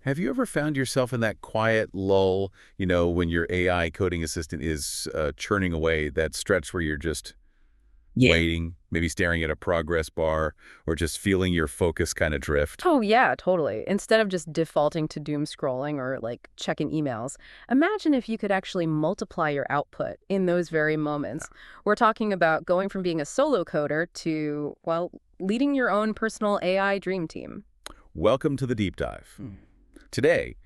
Have you ever found yourself in that quiet lull, when your AI coding assistant is churning away, that stretch where you're just Yeah. waiting, maybe staring at a progress bar, or just feeling your focus kind of drift? Oh, yeah, totally. Instead of just defaulting to doom scrolling or like checking emails, imagine if you could actually multiply your output in those very Yeah. moments. We're talking about going from being a solo coder to, well, leading your own personal AI dream team. Welcome to the deep dive. Hmm. Today,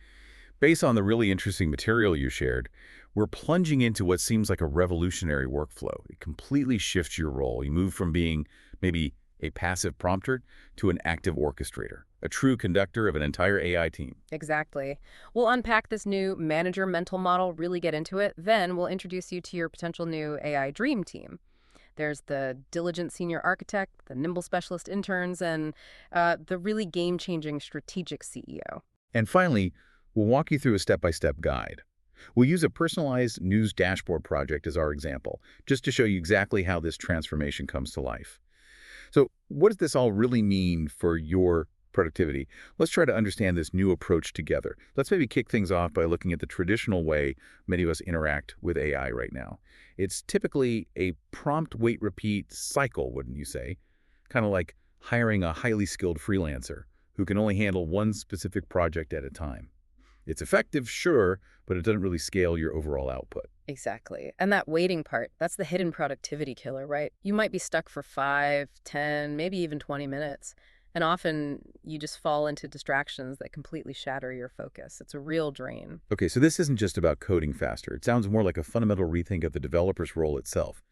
based on the really interesting material you shared, we're plunging into what seems like a revolutionary workflow. It completely shifts your role. You move from being maybe a passive prompter to an active orchestrator, a true conductor of an entire AI team. Exactly. We'll unpack this new manager mental model, really get into it. Then we'll introduce you to your potential new AI dream team. There's the diligent senior architect, the nimble specialist interns, and the really game-changing strategic CEO. And finally, we'll walk you through a step-by-step guide. We'll use a personalized news dashboard project as our example, just to show you exactly how this transformation comes to life. So what does this all really mean for your productivity? Let's try to understand this new approach together. Let's maybe kick things off by looking at the traditional way many of us interact with AI right now. It's typically a prompt, wait, repeat cycle, wouldn't you say? Kind of like hiring a highly skilled freelancer who can only handle one specific project at a time. It's effective, sure, but it doesn't really scale your overall output. Exactly. And that waiting part, that's the hidden productivity killer, right? You might be stuck for 5, 10, maybe even 20 minutes. And often you just fall into distractions that completely shatter your focus. It's a real drain. Okay, so this isn't just about coding faster. It sounds more like a fundamental rethink of the developer's role itself.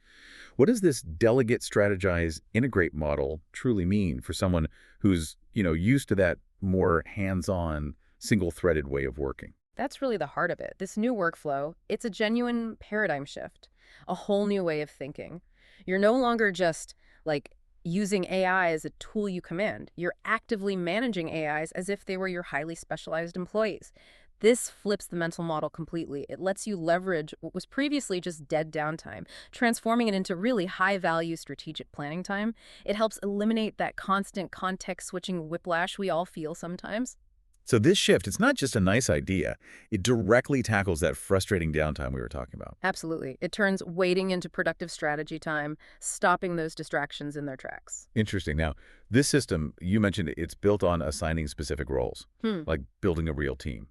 What does this delegate, strategize, integrate model truly mean for someone who's, used to that more hands-on, single-threaded way of working? That's really the heart of it. This new workflow, it's a genuine paradigm shift, a whole new way of thinking. You're no longer just like using AI as a tool you command. You're actively managing AIs as if they were your highly specialized employees. This flips the mental model completely. It lets you leverage what was previously just dead downtime, transforming it into really high-value strategic planning time. It helps eliminate that constant context-switching whiplash we all feel sometimes. So this shift, it's not just a nice idea. It directly tackles that frustrating downtime we were talking about. Absolutely. It turns waiting into productive strategy time, stopping those distractions in their tracks. Interesting. Now, this system, you mentioned it's built on assigning specific roles, Hmm. like building a real team.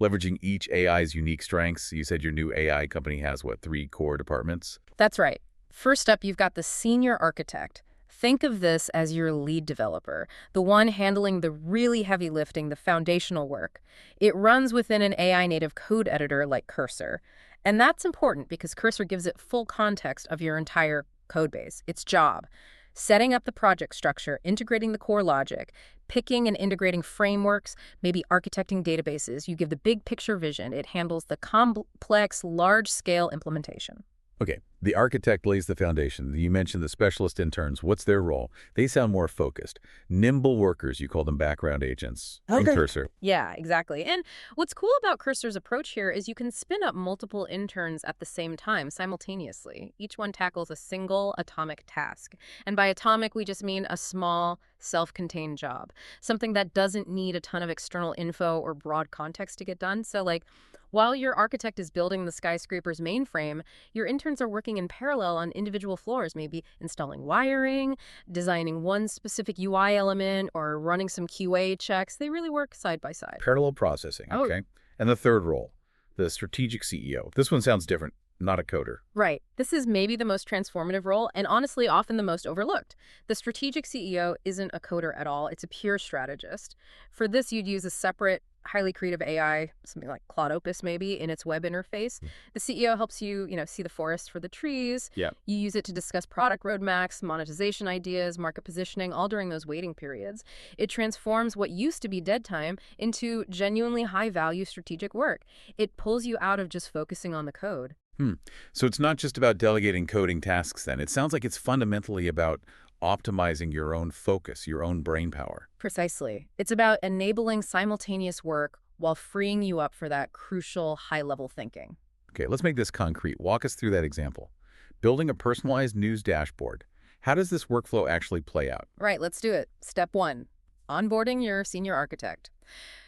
Leveraging each AI's unique strengths. You said your new AI company has, what, 3 core departments? That's right. First up, you've got the senior architect. Think of this as your lead developer, the one handling the really heavy lifting, the foundational work. It runs within an AI native code editor like Cursor. And that's important because Cursor gives it full context of your entire code base, its job. Setting up the project structure, integrating the core logic, picking and integrating frameworks, maybe architecting databases. You give the big picture vision. It handles the complex, large-scale implementation. Okay, the architect lays the foundation. You mentioned the specialist interns. What's their role? They sound more focused. Nimble workers, you call them background agents in Okay. Cursor. Yeah, exactly. And what's cool about Cursor's approach here is you can spin up multiple interns at the same time, simultaneously. Each one tackles a single atomic task. And by atomic, we just mean a small, self-contained job, something that doesn't need a ton of external info or broad context to get done. So, like, while your architect is building the skyscraper's mainframe, your interns are working in parallel on individual floors, maybe installing wiring, designing one specific UI element, or running some QA checks. They really work side by side. Parallel processing, Oh, okay? And the third role, the strategic CEO. This one sounds different, not a coder. right. This is maybe the most transformative role and honestly often the most overlooked. The strategic CEO isn't a coder at all. It's a pure strategist. For this, you'd use a separate, highly creative AI, something like Claude Opus maybe, in its web interface. The CEO helps you, see the forest for the trees. Yeah. You use it to discuss product roadmaps, monetization ideas, market positioning, all during those waiting periods. It transforms what used to be dead time into genuinely high-value strategic work. It pulls you out of just focusing on the code. Hmm. So it's not just about delegating coding tasks then. It sounds like it's fundamentally about optimizing your own focus, your own brain power. Precisely. It's about enabling simultaneous work while freeing you up for that crucial high-level thinking. Okay, let's make this concrete. Walk us through that example. Building a personalized news dashboard. How does this workflow actually play out? Right, let's do it. Step one, onboarding your senior architect.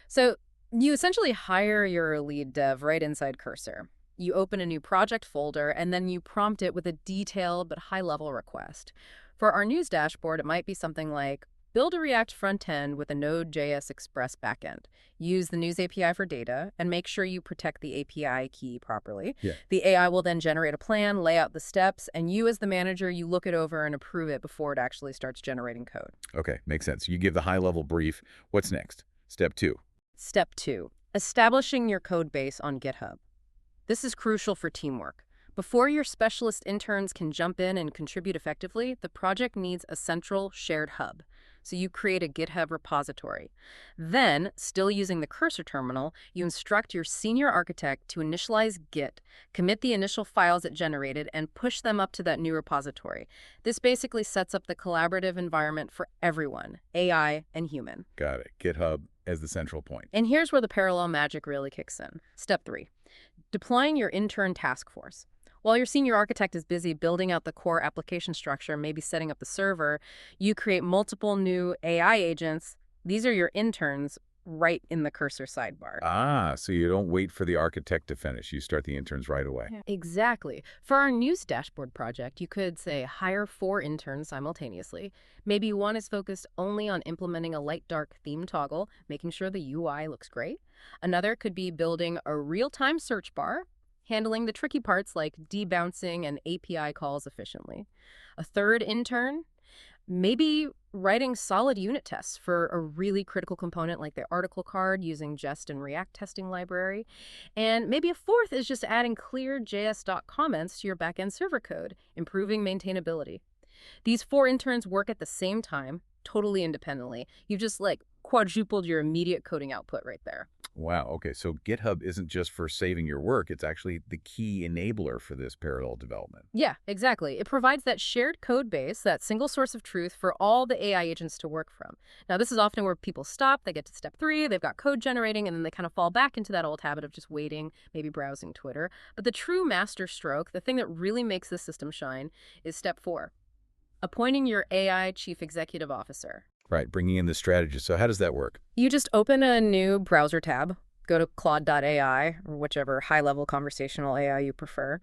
So You essentially hire your lead dev right inside Cursor. You open a new project folder, and then you prompt it with a detailed but high-level request. For our news dashboard, it might be something like, build a React front end with a Node.js Express backend. Use the news API for data, and make sure you protect the API key properly. Yeah. The AI will then generate a plan, lay out the steps, and you as the manager, you look it over and approve it before it actually starts generating code. Okay, makes sense. You give the high-level brief. What's next? Step 2. Step 2, establishing your code base on GitHub. This is crucial for teamwork. Before your specialist interns can jump in and contribute effectively, the project needs a central shared hub. So you create a GitHub repository. Then, still using the cursor terminal, you instruct your senior architect to initialize Git, commit the initial files it generated, and push them up to that new repository. This basically sets up the collaborative environment for everyone, AI and human. Got it. GitHub as the central point. And here's where the parallel magic really kicks in. Step 3, deploying your intern task force. While your senior architect is busy building out the core application structure, maybe setting up the server, you create multiple new AI agents. These are your interns right in the cursor sidebar. Ah, so you don't wait for the architect to finish. You start the interns right away. Yeah. Exactly. For our news dashboard project, you could say hire 4 interns simultaneously. Maybe one is focused only on implementing a light-dark theme toggle, making sure the UI looks great. Another could be building a real-time search bar, handling the tricky parts like debouncing and API calls efficiently. A third intern, maybe writing solid unit tests for a really critical component like the article card using Jest and React testing library. And maybe a fourth is just adding clear JS.comments to your backend server code, improving maintainability. These 4 interns work at the same time, totally independently. You've just quadrupled your immediate coding output right there. Wow, okay, so GitHub isn't just for saving your work, it's actually the key enabler for this parallel development. Yeah, exactly. It provides that shared code base, that single source of truth for all the AI agents to work from. Now, this is often where people stop, they get to step 3, they've got code generating, and then they kind of fall back into that old habit of just waiting, maybe browsing Twitter. But the true master stroke, the thing that really makes the system shine, is step 4, appointing your AI chief executive officer. Right, bringing in the strategist. So how does that work? You just open a new browser tab, go to Claude.ai or whichever high-level conversational AI you prefer.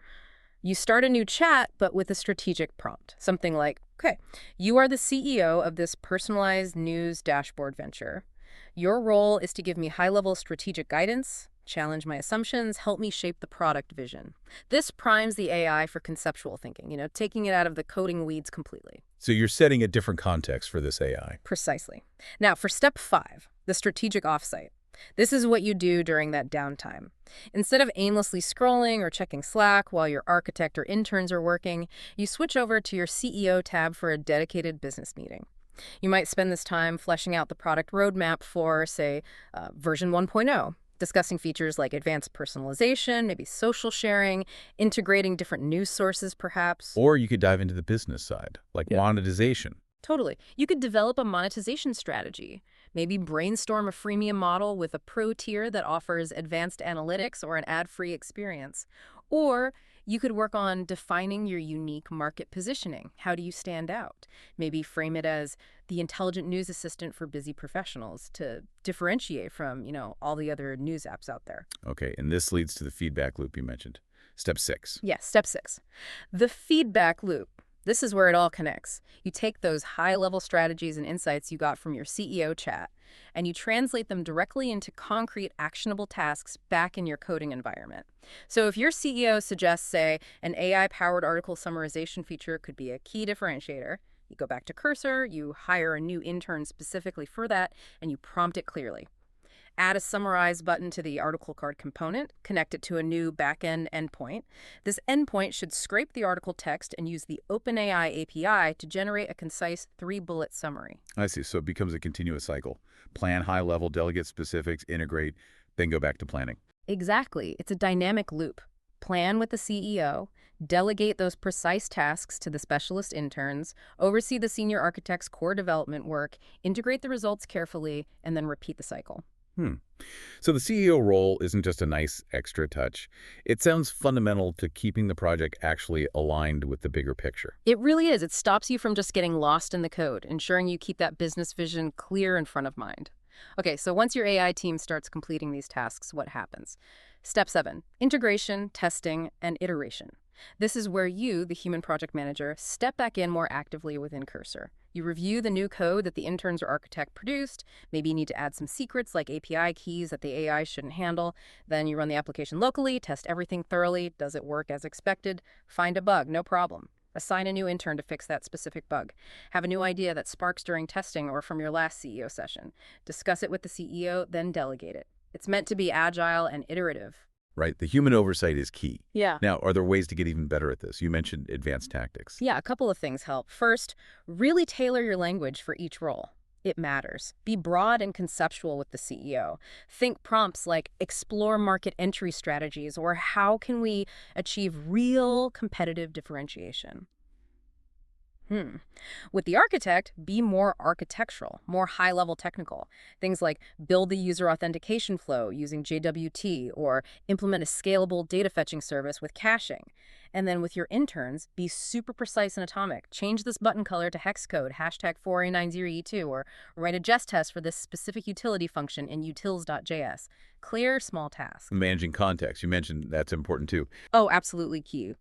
You start a new chat, but with a strategic prompt. Something like, okay, you are the CEO of this personalized news dashboard venture. Your role is to give me high-level strategic guidance, challenge my assumptions, help me shape the product vision. This primes the AI for conceptual thinking, taking it out of the coding weeds completely. So you're setting a different context for this AI. Precisely. Now, for step 5, the strategic offsite. This is what you do during that downtime. Instead of aimlessly scrolling or checking Slack while your architect or interns are working, you switch over to your CEO tab for a dedicated business meeting. You might spend this time fleshing out the product roadmap for, say, version 1.0, discussing features like advanced personalization, maybe social sharing, integrating different news sources perhaps. Or you could dive into the business side, like monetization. Totally. You could develop a monetization strategy. Maybe brainstorm a freemium model with a pro tier that offers advanced analytics or an ad-free experience. Or you could work on defining your unique market positioning. How do you stand out? Maybe frame it as the intelligent news assistant for busy professionals to differentiate from, all the other news apps out there. Okay, and this leads to the feedback loop you mentioned. Step 6. Yes, step 6. The feedback loop. This is where it all connects. You take those high-level strategies and insights you got from your CEO chat, and you translate them directly into concrete, actionable tasks back in your coding environment. So if your CEO suggests, say, an AI-powered article summarization feature could be a key differentiator, you go back to Cursor, you hire a new intern specifically for that, and you prompt it clearly. Add a summarize button to the article card component, connect it to a new backend endpoint. This endpoint should scrape the article text and use the OpenAI API to generate a concise 3-bullet summary. I see, so it becomes a continuous cycle. Plan high level, delegate specifics, integrate, then go back to planning. Exactly. It's a dynamic loop. Plan with the CEO, delegate those precise tasks to the specialist interns, oversee the senior architect's core development work, integrate the results carefully, and then repeat the cycle. So the CEO role isn't just a nice extra touch. It sounds fundamental to keeping the project actually aligned with the bigger picture. It really is. It stops you from just getting lost in the code, ensuring you keep that business vision clear and front of mind. Okay, so once your AI team starts completing these tasks, what happens? Step 7, integration, testing, and iteration. This is where you, the human project manager, step back in more actively within Cursor. You review the new code that the interns or architect produced. Maybe you need to add some secrets like API keys that the AI shouldn't handle. Then you run the application locally, test everything thoroughly. Does it work as expected? Find a bug, no problem. Assign a new intern to fix that specific bug. Have a new idea that sparks during testing or from your last CEO session. Discuss it with the CEO, then delegate it. It's meant to be agile and iterative. Right? The human oversight is key. Yeah. Now, are there ways to get even better at this? You mentioned advanced tactics. Yeah, a couple of things help. First, really tailor your language for each role. It matters. Be broad and conceptual with the CEO. Think prompts like explore market entry strategies or how can we achieve real competitive differentiation. With the architect, be more architectural, more high-level technical. Things like build the user authentication flow using JWT or implement a scalable data fetching service with caching. And then with your interns, be super precise and atomic. Change this button color to hex code, hashtag 4A90E2, or write a jest test for this specific utility function in utils.js. Clear, small tasks. Managing context, you mentioned that's important too. Oh, absolutely key.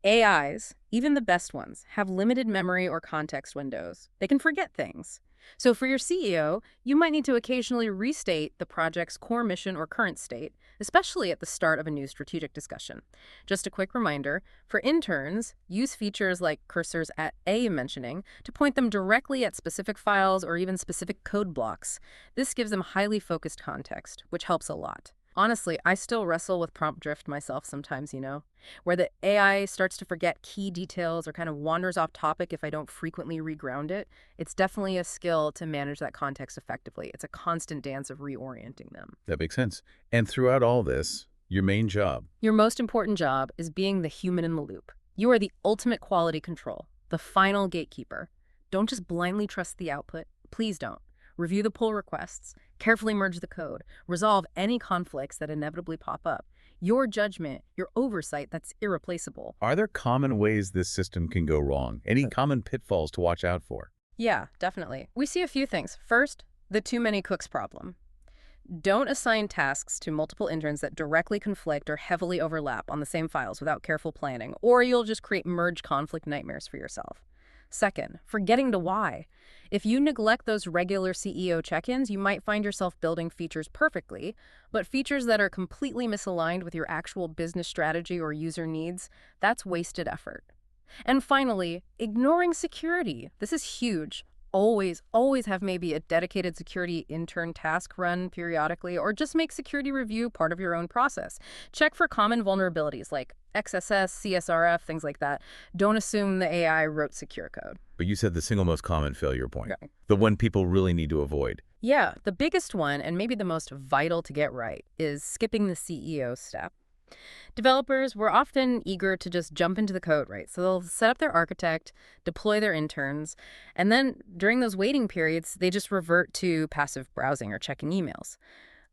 AIs, even the best ones, have limited memory or context windows. They can forget things. So for your CEO, you might need to occasionally restate the project's core mission or current state, especially at the start of a new strategic discussion. Just a quick reminder, for interns, use features like Cursor's at A mentioning to point them directly at specific files or even specific code blocks. This gives them highly focused context, which helps a lot. Honestly, I still wrestle with prompt drift myself sometimes, where the AI starts to forget key details or kind of wanders off topic if I don't frequently reground it. It's definitely a skill to manage that context effectively. It's a constant dance of reorienting them. That makes sense. And throughout all this, your main job. Your most important job is being the human in the loop. You are the ultimate quality control, the final gatekeeper. Don't just blindly trust the output. Please don't. Review the pull requests, carefully merge the code, resolve any conflicts that inevitably pop up. Your judgment, your oversight, that's irreplaceable. Are there common ways this system can go wrong? Any common pitfalls to watch out for? Yeah, definitely. We see a few things. First, the too many cooks problem. Don't assign tasks to multiple interns that directly conflict or heavily overlap on the same files without careful planning, or you'll just create merge conflict nightmares for yourself. Second, forgetting to why. If you neglect those regular CEO check-ins, you might find yourself building features perfectly, but features that are completely misaligned with your actual business strategy or user needs, that's wasted effort. And finally, ignoring security. This is huge. Always have maybe a dedicated security intern task run periodically, or just make security review part of your own process. Check for common vulnerabilities like XSS, CSRF, things like that. Don't assume the AI wrote secure code. But you said the single most common failure point, Okay. the one people really need to avoid. Yeah, the biggest one, and maybe the most vital to get right, is skipping the CEO step. Developers were often eager to just jump into the code, right? So they'll set up their architect, deploy their interns, and then during those waiting periods, they just revert to passive browsing or checking emails.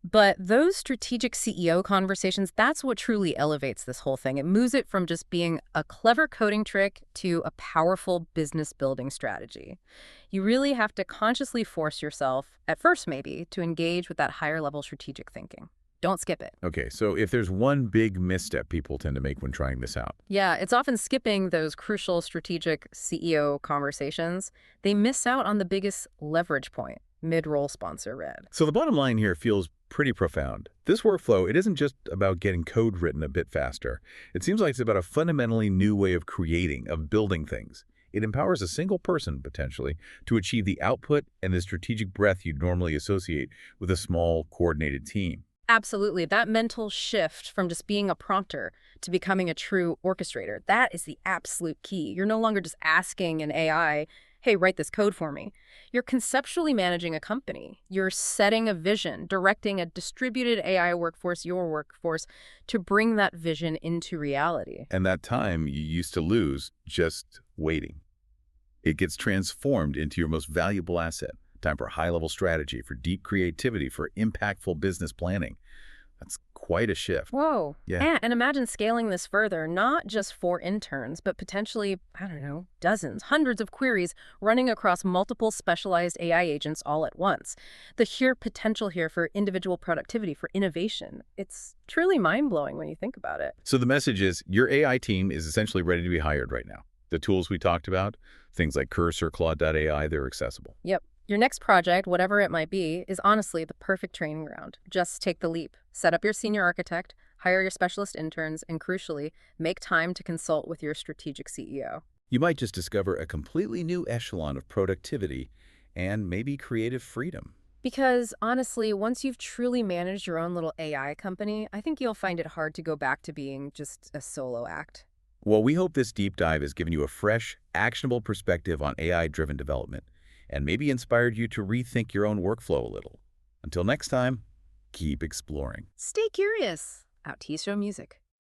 But those strategic CEO conversations, that's what truly elevates this whole thing. It moves it from just being a clever coding trick to a powerful business building strategy. You really have to consciously force yourself, at first maybe, to engage with that higher level strategic thinking. Don't skip it. Okay, so if there's one big misstep people tend to make when trying this out. Yeah, it's often skipping those crucial strategic CEO conversations. They miss out on the biggest leverage point, mid-roll sponsor red. So the bottom line here feels pretty profound. This workflow, it isn't just about getting code written a bit faster. It seems like it's about a fundamentally new way of creating, of building things. It empowers a single person, potentially, to achieve the output and the strategic breadth you'd normally associate with a small, coordinated team. Absolutely. That mental shift from just being a prompter to becoming a true orchestrator, that is the absolute key. You're no longer just asking an AI, hey, write this code for me. You're conceptually managing a company. You're setting a vision, directing a distributed AI workforce, your workforce, to bring that vision into reality. And that time you used to lose just waiting. It gets transformed into your most valuable asset. Time for high-level strategy, for deep creativity, for impactful business planning. That's quite a shift. Whoa. Yeah. And imagine scaling this further, not just for interns, but potentially, I don't know, dozens, hundreds of queries running across multiple specialized AI agents all at once. The sheer potential here for individual productivity, for innovation, it's truly mind-blowing when you think about it. So the message is your AI team is essentially ready to be hired right now. The tools we talked about, things like Cursor, Claude.ai, they're accessible. Yep. Your next project, whatever it might be, is honestly the perfect training ground. Just take the leap. Set up your senior architect, hire your specialist interns, and crucially, make time to consult with your strategic CEO. You might just discover a completely new echelon of productivity and maybe creative freedom. Because honestly, once you've truly managed your own little AI company, I think you'll find it hard to go back to being just a solo act. Well, we hope this deep dive has given you a fresh, actionable perspective on AI-driven development and maybe inspired you to rethink your own workflow a little. Until next time, keep exploring. Stay curious. Out Show Music.